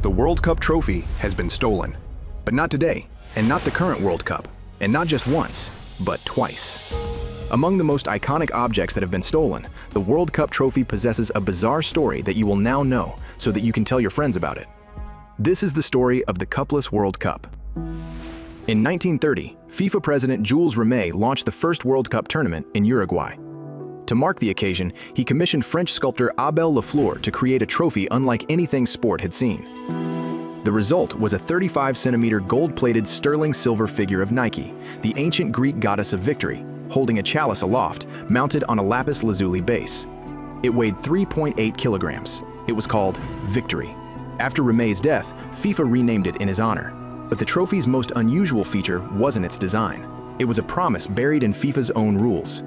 The World Cup trophy has been stolen. But not today, and not the current World Cup, and not just once, but twice. Among the most iconic objects that have been stolen, the World Cup trophy possesses a bizarre story that you will now know so that you can tell your friends about it. This is the story of the Cupless World Cup. In 1930, FIFA President Jules Rimet launched the first World Cup tournament in Uruguay. To mark the occasion, he commissioned French sculptor Abel Lafleur to create a trophy unlike anything sport had seen. The result was a 35-centimeter gold-plated sterling silver figure of Nike, the ancient Greek goddess of victory, holding a chalice aloft, mounted on a lapis lazuli base. It weighed 3.8 kilograms. It was called Victory. After Rimet's death, FIFA renamed it in his honor. But the trophy's most unusual feature wasn't its design. It was a promise buried in FIFA's own rules.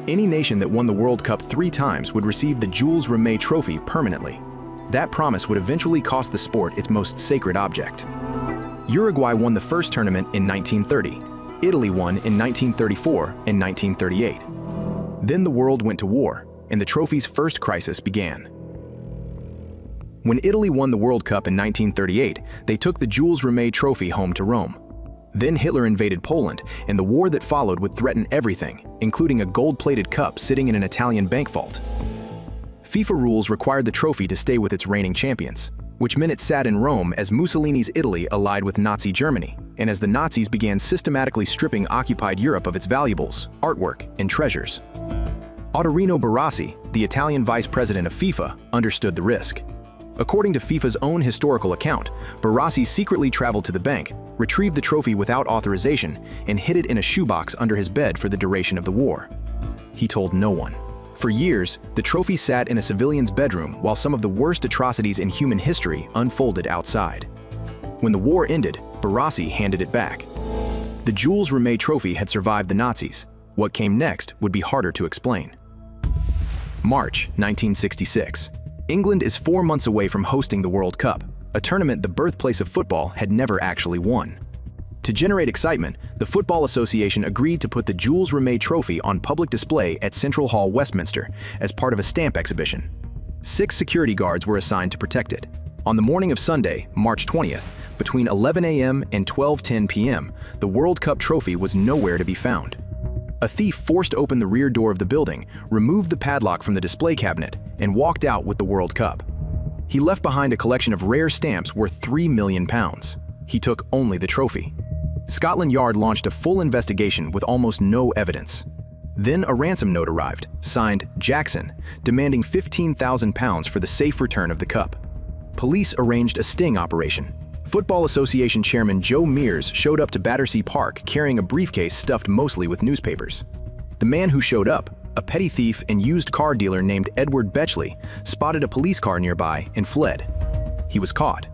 Any nation that won the World Cup 3 times would receive the Jules Rimet Trophy permanently. That promise would eventually cost the sport its most sacred object. Uruguay won the first tournament in 1930. Italy won in 1934 and 1938. Then the world went to war, and the trophy's first crisis began. When Italy won the World Cup in 1938, they took the Jules Rimet Trophy home to Rome. Then Hitler invaded Poland, and the war that followed would threaten everything, including a gold-plated cup sitting in an Italian bank vault. FIFA rules required the trophy to stay with its reigning champions, which meant it sat in Rome as Mussolini's Italy allied with Nazi Germany, and as the Nazis began systematically stripping occupied Europe of its valuables, artwork, and treasures. Ottorino Barassi, the Italian vice president of FIFA, understood the risk. According to FIFA's own historical account, Barassi secretly traveled to the bank, retrieved the trophy without authorization, and hid it in a shoebox under his bed for the duration of the war. He told no one. For years, the trophy sat in a civilian's bedroom while some of the worst atrocities in human history unfolded outside. When the war ended, Barassi handed it back. The Jules Rimet Trophy had survived the Nazis. What came next would be harder to explain. March 1966. England is 4 months away from hosting the World Cup, a tournament the birthplace of football had never actually won. To generate excitement, the Football Association agreed to put the Jules Rimet Trophy on public display at Central Hall, Westminster, as part of a stamp exhibition. 6 security guards were assigned to protect it. On the morning of Sunday, March 20th, between 11 a.m. and 12:10 p.m., the World Cup trophy was nowhere to be found. A thief forced open the rear door of the building, removed the padlock from the display cabinet, and walked out with the World Cup. He left behind a collection of rare stamps worth £3 million. He took only the trophy. Scotland Yard launched a full investigation with almost no evidence. Then a ransom note arrived, signed Jackson, demanding £15,000 for the safe return of the cup. Police arranged a sting operation. Football Association Chairman Joe Mears showed up to Battersea Park carrying a briefcase stuffed mostly with newspapers. The man who showed up, a petty thief and used car dealer named Edward Betchley, spotted a police car nearby and fled. He was caught.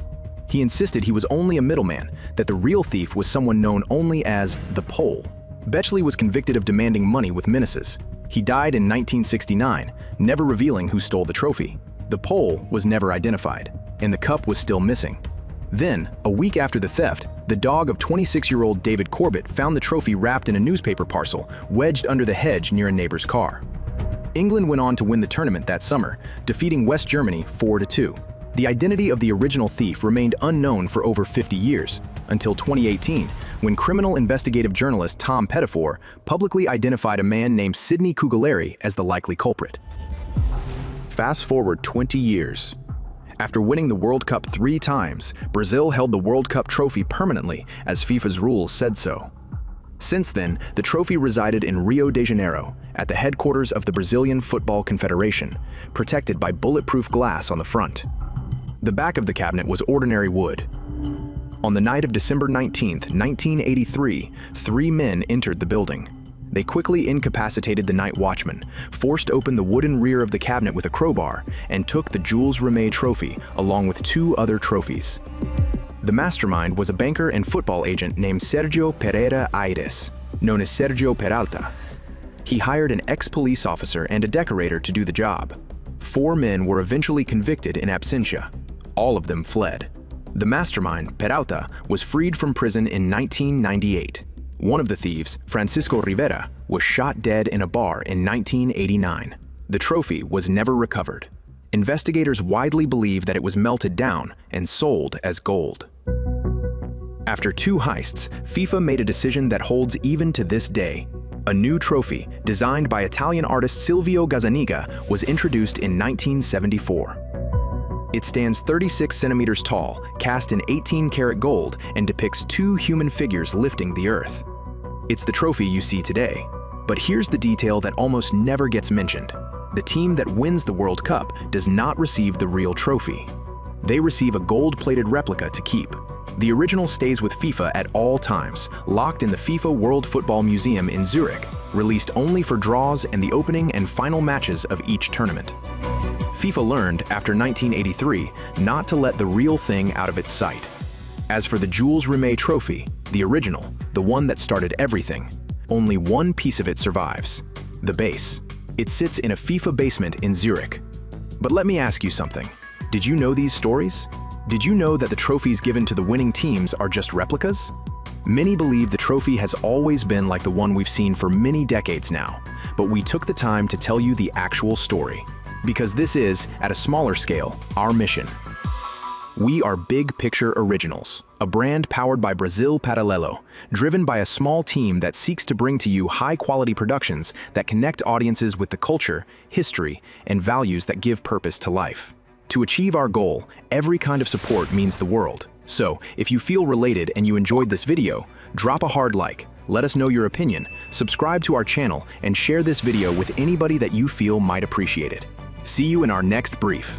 He insisted he was only a middleman, that the real thief was someone known only as the Pole. Betchley was convicted of demanding money with menaces. He died in 1969, never revealing who stole the trophy. The Pole was never identified, and the cup was still missing. Then, a week after the theft, the dog of 26-year-old David Corbett found the trophy wrapped in a newspaper parcel, wedged under the hedge near a neighbor's car. England went on to win the tournament that summer, defeating West Germany 4-2. The identity of the original thief remained unknown for over 50 years, until 2018, when criminal investigative journalist Tom Pettifor publicly identified a man named Sidney Kugler as the likely culprit. Fast forward 20 years. After winning the World Cup 3 times, Brazil held the World Cup trophy permanently, as FIFA's rules said so. Since then, the trophy resided in Rio de Janeiro, at the headquarters of the Brazilian Football Confederation, protected by bulletproof glass on the front. The back of the cabinet was ordinary wood. On the night of December 19, 1983, 3 men entered the building. They quickly incapacitated the night watchman, forced open the wooden rear of the cabinet with a crowbar, and took the Jules Rimet Trophy along with 2 other trophies. The mastermind was a banker and football agent named Sergio Pereira Aires, known as Sergio Peralta. He hired an ex-police officer and a decorator to do the job. 4 men were eventually convicted in absentia. All of them fled. The mastermind, Peralta, was freed from prison in 1998. One of the thieves, Francisco Rivera, was shot dead in a bar in 1989. The trophy was never recovered. investigators widely believe that it was melted down and sold as gold. After 2 heists, FIFA made a decision that holds even to this day. A new trophy, designed by Italian artist Silvio Gazzaniga, was introduced in 1974. It stands 36 centimeters tall, cast in 18-karat gold, and depicts 2 human figures lifting the earth. It's the trophy you see today. But here's the detail that almost never gets mentioned. The team that wins the World Cup does not receive the real trophy. They receive a gold-plated replica to keep. The original stays with FIFA at all times, locked in the FIFA World Football Museum in Zurich, released only for draws and the opening and final matches of each tournament. FIFA learned, after 1983, not to let the real thing out of its sight. As for the Jules Rimet Trophy, the original, the one that started everything, only one piece of it survives: the base. It sits in a FIFA basement in Zurich. But let me ask you something. Did you know these stories? Did you know that the trophies given to the winning teams are just replicas? Many believe the trophy has always been like the one we've seen for many decades now, but we took the time to tell you the actual story. Because this is, at a smaller scale, our mission. We are Big Picture Originals, a brand powered by Brazil Paralelo, driven by a small team that seeks to bring to you high-quality productions that connect audiences with the culture, history, and values that give purpose to life. To achieve our goal, every kind of support means the world. So, if you feel related and you enjoyed this video, drop a hard like, let us know your opinion, subscribe to our channel, and share this video with anybody that you feel might appreciate it. See you in our next brief.